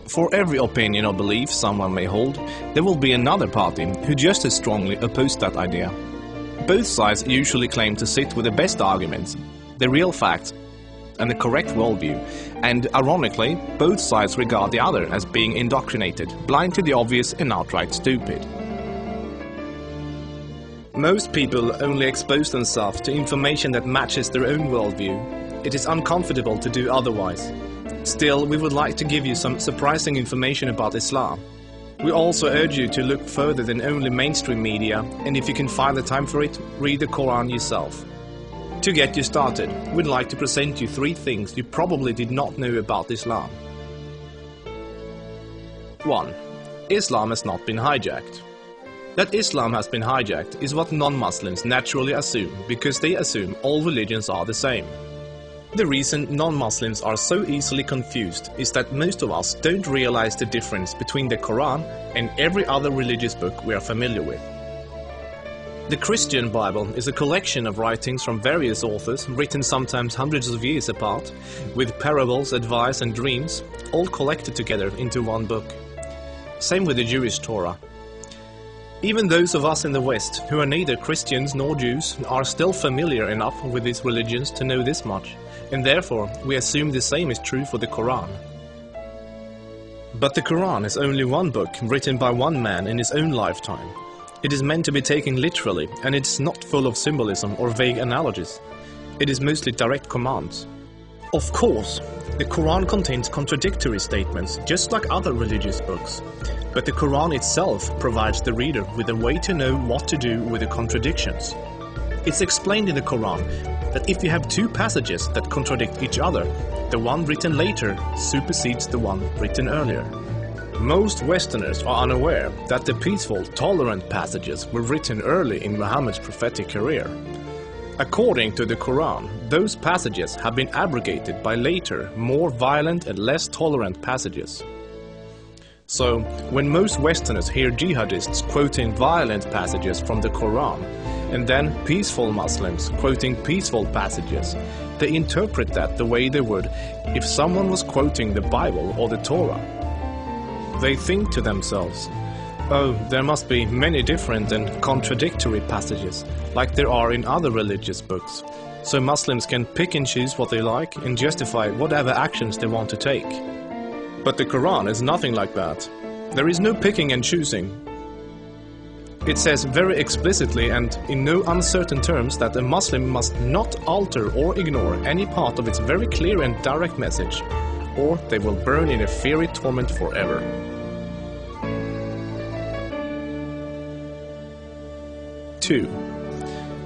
For every opinion or belief someone may hold, there will be another party who just as strongly oppose that idea. Both sides usually claim to sit with the best arguments, the real facts, and the correct worldview, and ironically, both sides regard the other as being indoctrinated, blind to the obvious and outright stupid. Most people only expose themselves to information that matches their own worldview. It is uncomfortable to do otherwise. Still, we would like to give you some surprising information about Islam. We also urge you to look further than only mainstream media, and if you can find the time for it, read the Quran yourself. To get you started, we'd like to present you 3 things you probably did not know about Islam. 1. Islam has not been hijacked. That Islam has been hijacked is what non-Muslims naturally assume, because they assume all religions are the same. The reason non-Muslims are so easily confused is that most of us don't realize the difference between the Quran and every other religious book we are familiar with. The Christian Bible is a collection of writings from various authors, written sometimes hundreds of years apart, with parables, advice and dreams, all collected together into one book. Same with the Jewish Torah. Even those of us in the West, who are neither Christians nor Jews, are still familiar enough with these religions to know this much, and therefore we assume the same is true for the Quran. But the Quran is only one book written by one man in his own lifetime. It is meant to be taken literally, and it's not full of symbolism or vague analogies. It is mostly direct commands. Of course, the Quran contains contradictory statements, just like other religious books. But the Quran itself provides the reader with a way to know what to do with the contradictions. It's explained in the Quran that if you have 2 passages that contradict each other, the one written later supersedes the one written earlier. Most Westerners are unaware that the peaceful, tolerant passages were written early in Muhammad's prophetic career. According to the Quran, those passages have been abrogated by later, more violent and less tolerant passages. So, when most Westerners hear jihadists quoting violent passages from the Quran, and then peaceful Muslims quoting peaceful passages, they interpret that the way they would if someone was quoting the Bible or the Torah. They think to themselves, oh, there must be many different and contradictory passages, like there are in other religious books, so Muslims can pick and choose what they like and justify whatever actions they want to take. But the Quran is nothing like that. There is no picking and choosing. It says very explicitly and in no uncertain terms that a Muslim must not alter or ignore any part of its very clear and direct message, or they will burn in a fiery torment forever. 2.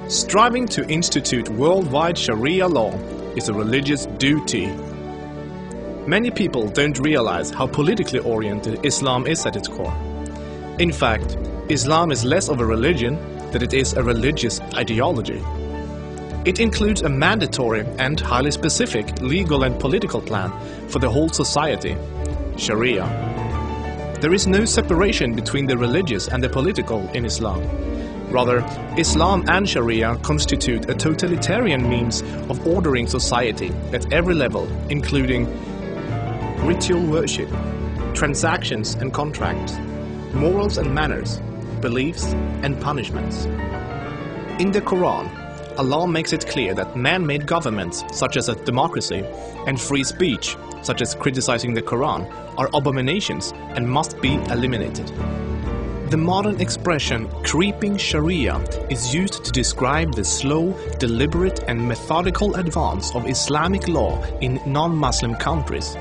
Striving to institute worldwide Sharia law is a religious duty. Many people don't realize how politically oriented Islam is at its core. In fact, Islam is less of a religion than it is a religious ideology. It includes a mandatory and highly specific legal and political plan for the whole society, Sharia. There is no separation between the religious and the political in Islam. Rather, Islam and Sharia constitute a totalitarian means of ordering society at every level, including ritual worship, transactions and contracts, morals and manners, beliefs and punishments. In the Quran, Allah makes it clear that man-made governments, such as a democracy, and free speech, such as criticizing the Quran, are abominations and must be eliminated. The modern expression creeping Sharia is used to describe the slow, deliberate and methodical advance of Islamic law in non-Muslim countries.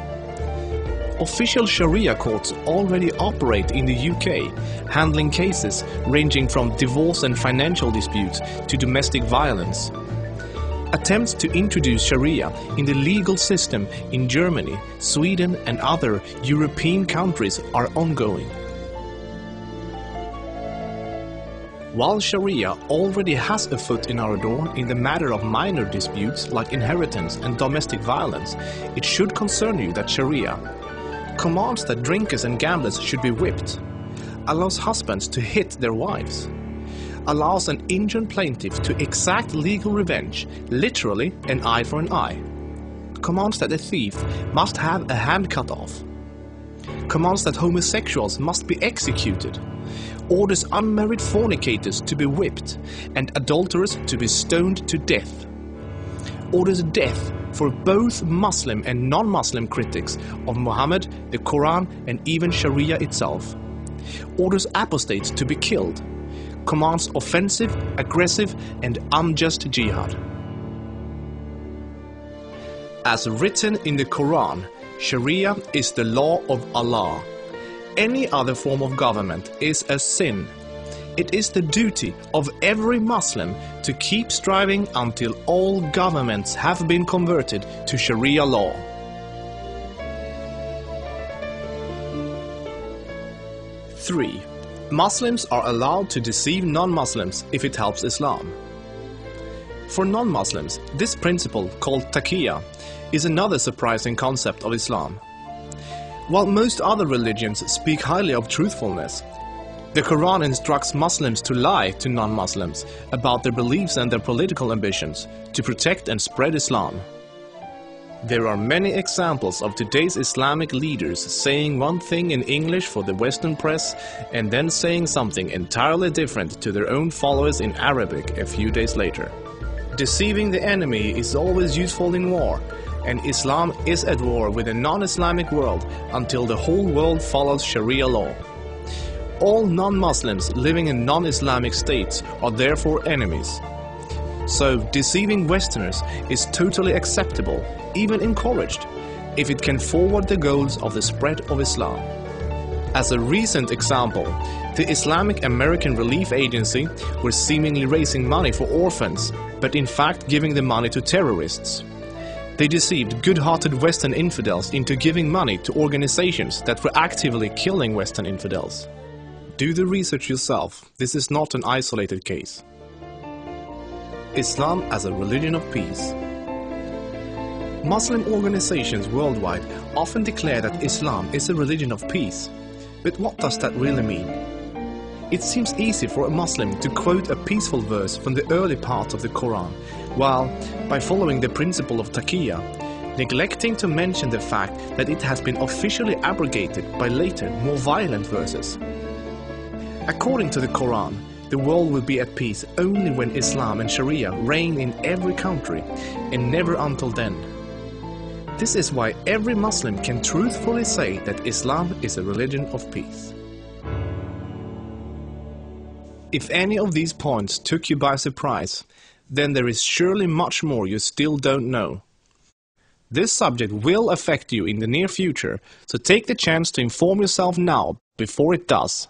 Official Sharia courts already operate in the UK, handling cases ranging from divorce and financial disputes to domestic violence. Attempts to introduce Sharia in the legal system in Germany, Sweden and other European countries are ongoing. While Sharia already has a foot in our door in the matter of minor disputes like inheritance and domestic violence, it should concern you that Sharia commands that drinkers and gamblers should be whipped, allows husbands to hit their wives, allows an injured plaintiff to exact legal revenge, literally an eye for an eye, commands that a thief must have a hand cut off, commands that homosexuals must be executed, orders unmarried fornicators to be whipped and adulterers to be stoned to death, orders death for both Muslim and non-Muslim critics of Muhammad, the Quran and even Sharia itself, orders apostates to be killed, commands offensive, aggressive and unjust jihad. As written in the Quran, Sharia is the law of Allah. Any other form of government is a sin. It is the duty of every Muslim to keep striving until all governments have been converted to Sharia law. Three, Muslims are allowed to deceive non-Muslims if it helps Islam. For non-Muslims, this principle, called taqiyya, is another surprising concept of Islam. While most other religions speak highly of truthfulness, the Quran instructs Muslims to lie to non-Muslims about their beliefs and their political ambitions to protect and spread Islam. There are many examples of today's Islamic leaders saying one thing in English for the Western press and then saying something entirely different to their own followers in Arabic a few days later. Deceiving the enemy is always useful in war, and Islam is at war with the non-Islamic world until the whole world follows Sharia law. All non-Muslims living in non-Islamic states are therefore enemies. So deceiving Westerners is totally acceptable, even encouraged, if it can forward the goals of the spread of Islam. As a recent example, the Islamic American Relief Agency was seemingly raising money for orphans, but in fact giving the money to terrorists. They deceived good-hearted Western infidels into giving money to organizations that were actively killing Western infidels. Do the research yourself, this is not an isolated case. Islam as a religion of peace. Muslim organizations worldwide often declare that Islam is a religion of peace. But what does that really mean? It seems easy for a Muslim to quote a peaceful verse from the early parts of the Quran, while, by following the principle of taqiyya, neglecting to mention the fact that it has been officially abrogated by later, more violent verses. According to the Quran, the world will be at peace only when Islam and Sharia reign in every country, and never until then. This is why every Muslim can truthfully say that Islam is a religion of peace. If any of these points took you by surprise, then there is surely much more you still don't know. This subject will affect you in the near future, so take the chance to inform yourself now before it does.